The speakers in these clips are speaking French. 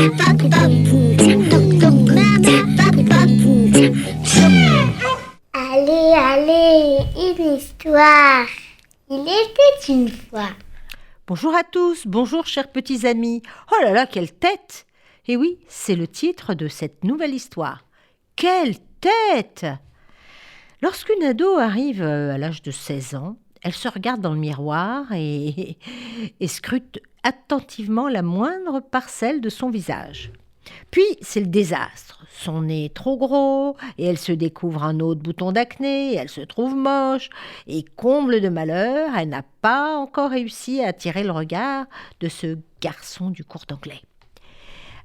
Allez, allez, une histoire. Il était une fois. Bonjour à tous, bonjour chers petits amis. Oh là là, quelle tête! Et oui, c'est le titre de cette nouvelle histoire. Quelle tête! Lorsqu'une ado arrive à l'âge de 16 ans, elle se regarde dans le miroir et scrute attentivement la moindre parcelle de son visage. Puis, c'est le désastre. Son nez est trop gros, et elle se découvre un autre bouton d'acné, et elle se trouve moche, et comble de malheur, elle n'a pas encore réussi à attirer le regard de ce garçon du cours d'anglais.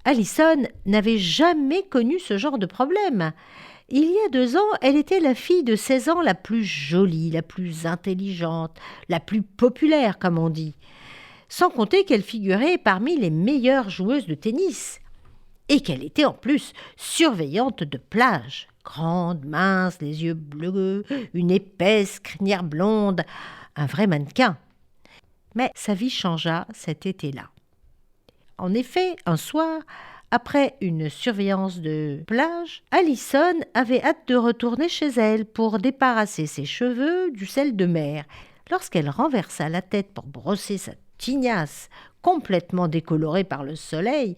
Alison n'avait jamais connu ce genre de problème. Il y a 2 ans, elle était la fille de 16 ans la plus jolie, la plus intelligente, la plus populaire, comme on dit. Sans compter qu'elle figurait parmi les meilleures joueuses de tennis. Et qu'elle était en plus surveillante de plage. Grande, mince, les yeux bleus, une épaisse crinière blonde, un vrai mannequin. Mais sa vie changea cet été-là. En effet, un soir, après une surveillance de plage, Alison avait hâte de retourner chez elle pour débarrasser ses cheveux du sel de mer. Lorsqu'elle renversa la tête pour brosser sa tignasse, complètement décolorée par le soleil,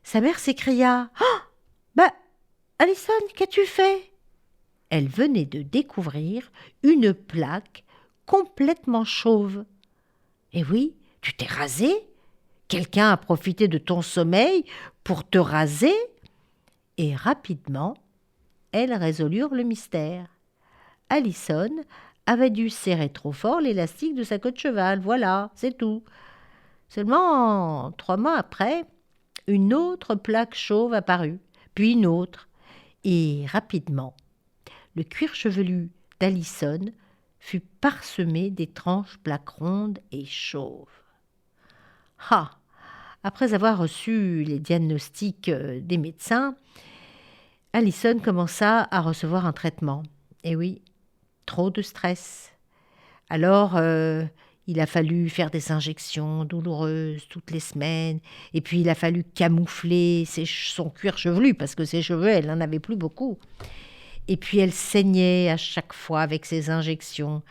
sa mère s'écria « Ah, bah, Alison, qu'as-tu fait ?» Elle venait de découvrir une plaque complètement chauve. « Eh oui, tu t'es rasée ? Quelqu'un a profité de ton sommeil pour te raser ?» Et rapidement, elles résolurent le mystère. Alison avait dû serrer trop fort l'élastique de sa queue de cheval, voilà, c'est tout. Seulement 3 mois après, une autre plaque chauve apparut, puis une autre, et rapidement, le cuir chevelu d'Alison fut parsemé d'étranges plaques rondes et chauves. Ah! Après avoir reçu les diagnostics des médecins, Alison commença à recevoir un traitement. Et oui, trop de stress. Alors, il a fallu faire des injections douloureuses toutes les semaines, et puis il a fallu camoufler son cuir chevelu, parce que ses cheveux, elle n'en avait plus beaucoup. Et puis elle saignait à chaque fois avec ses injections,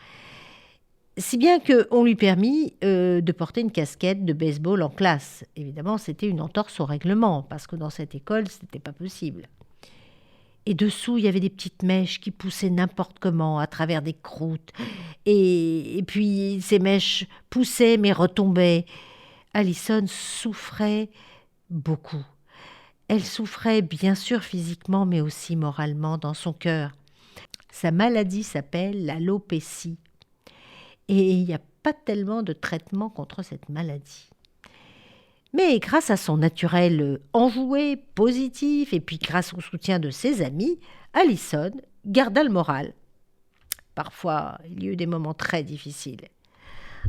si bien qu'on lui permit de porter une casquette de baseball en classe. Évidemment, c'était une entorse au règlement, parce que dans cette école, ce n'était pas possible. Et dessous, il y avait des petites mèches qui poussaient n'importe comment à travers des croûtes. Et puis, ces mèches poussaient mais retombaient. Alison souffrait beaucoup. Elle souffrait bien sûr physiquement, mais aussi moralement dans son cœur. Sa maladie s'appelle l'alopécie. Et il n'y a pas tellement de traitement contre cette maladie. Mais grâce à son naturel enjoué, positif, et puis grâce au soutien de ses amis, Alison garda le moral. Parfois, il y eut des moments très difficiles.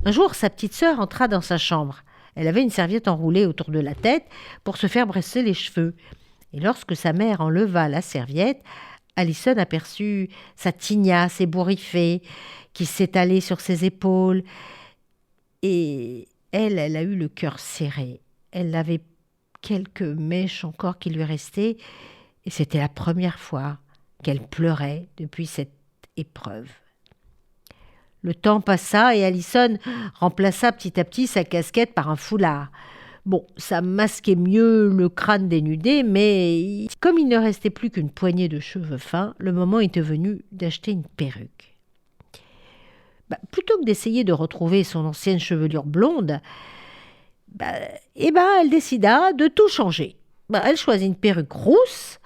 Un jour, sa petite sœur entra dans sa chambre. Elle avait une serviette enroulée autour de la tête pour se faire brosser les cheveux. Et lorsque sa mère enleva la serviette, Alison aperçut sa tignasse ébouriffée qui s'étalait sur ses épaules. Et elle a eu le cœur serré. Elle avait quelques mèches encore qui lui restaient, et c'était la première fois qu'elle pleurait depuis cette épreuve. Le temps passa et Alison remplaça petit à petit sa casquette par un foulard. Bon, ça masquait mieux le crâne dénudé, mais comme il ne restait plus qu'une poignée de cheveux fins, le moment était venu d'acheter une perruque. Plutôt que d'essayer de retrouver son ancienne chevelure blonde, elle décida de tout changer. Elle choisit une perruque rousse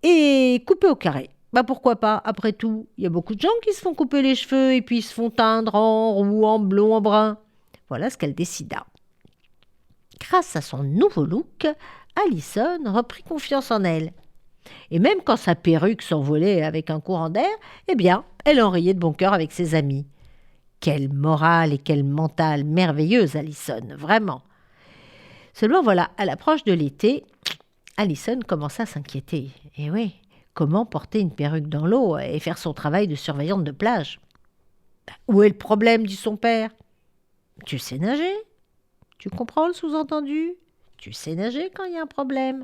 et coupée au carré. Pourquoi pas? Après tout, il y a beaucoup de gens qui se font couper les cheveux et puis se font teindre en roux, en blond, en brun. Voilà ce qu'elle décida. Grâce à son nouveau look, Alison reprit confiance en elle. Et même quand sa perruque s'envolait avec un courant d'air, elle en riait de bon cœur avec ses amis. Quelle morale et quelle mentale merveilleuse, Alison, vraiment. Seulement voilà, à l'approche de l'été, Alison commença à s'inquiéter. Et oui, comment porter une perruque dans l'eau et faire son travail de surveillante de plage? Où est le problème, dit son père. Tu sais nager? Tu comprends le sous-entendu? Tu sais nager quand il y a un problème.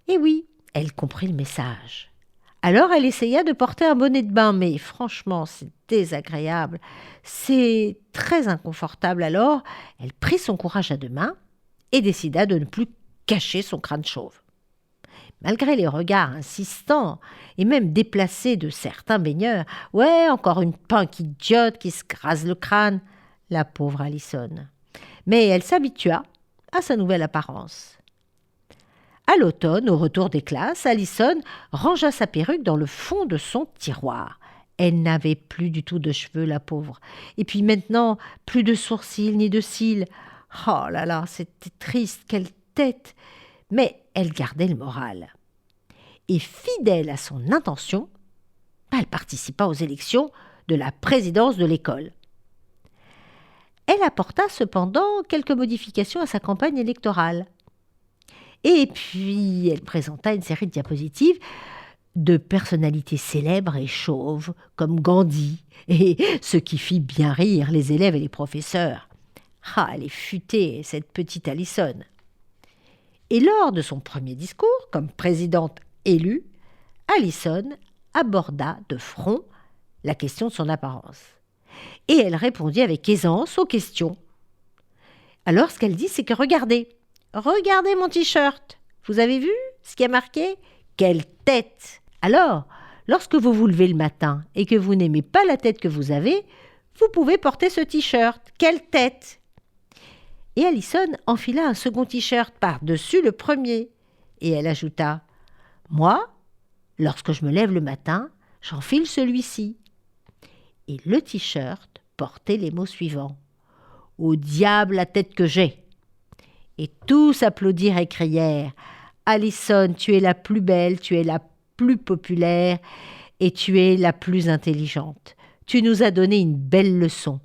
Et oui, elle comprit le message. Alors elle essaya de porter un bonnet de bain, mais franchement, c'est désagréable. C'est très inconfortable. Alors, elle prit son courage à deux mains et décida de ne plus cacher son crâne chauve. Malgré les regards insistants et même déplacés de certains baigneurs, « Ouais, encore une punk idiote qui se rase le crâne !» La pauvre Alison. Mais elle s'habitua à sa nouvelle apparence. À l'automne, au retour des classes, Alison rangea sa perruque dans le fond de son tiroir. Elle n'avait plus du tout de cheveux, la pauvre. Et puis maintenant, plus de sourcils ni de cils. Oh là là, c'était triste, quelle tête! Mais elle gardait le moral. Et fidèle à son intention, elle participa aux élections de la présidence de l'école. Elle apporta cependant quelques modifications à sa campagne électorale. Et puis, elle présenta une série de diapositives de personnalités célèbres et chauves, comme Gandhi, et ce qui fit bien rire les élèves et les professeurs. Ah, elle est futée, cette petite Alison. Et lors de son premier discours, comme présidente élue, Alison aborda de front la question de son apparence. Et elle répondit avec aisance aux questions. Alors, ce qu'elle dit, c'est que regardez mon t-shirt. Vous avez vu ce qui a marqué ? Quelle tête ! Alors, lorsque vous vous levez le matin et que vous n'aimez pas la tête que vous avez, vous pouvez porter ce t-shirt. Quelle tête ! Et Alison enfila un second t-shirt par-dessus le premier. Et elle ajouta : moi, lorsque je me lève le matin, j'enfile celui-ci. Et le t-shirt portait les mots suivants : au diable la tête que j'ai. Et tous applaudirent et crièrent : Alison, tu es la plus belle, tu es la plus populaire et tu es la plus intelligente. Tu nous as donné une belle leçon.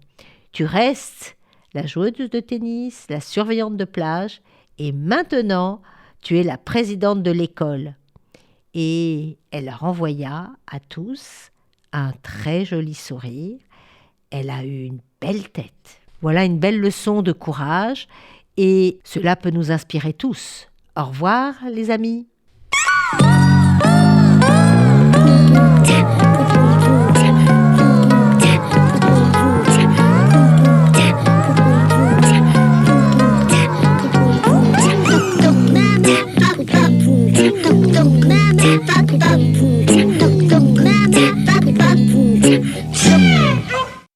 Tu restes la joueuse de tennis, la surveillante de plage et maintenant tu es la présidente de l'école. Et elle leur envoya à tous un très joli sourire. Elle a eu une belle tête. Voilà une belle leçon de courage et cela peut nous inspirer tous. Au revoir les amis. Boom.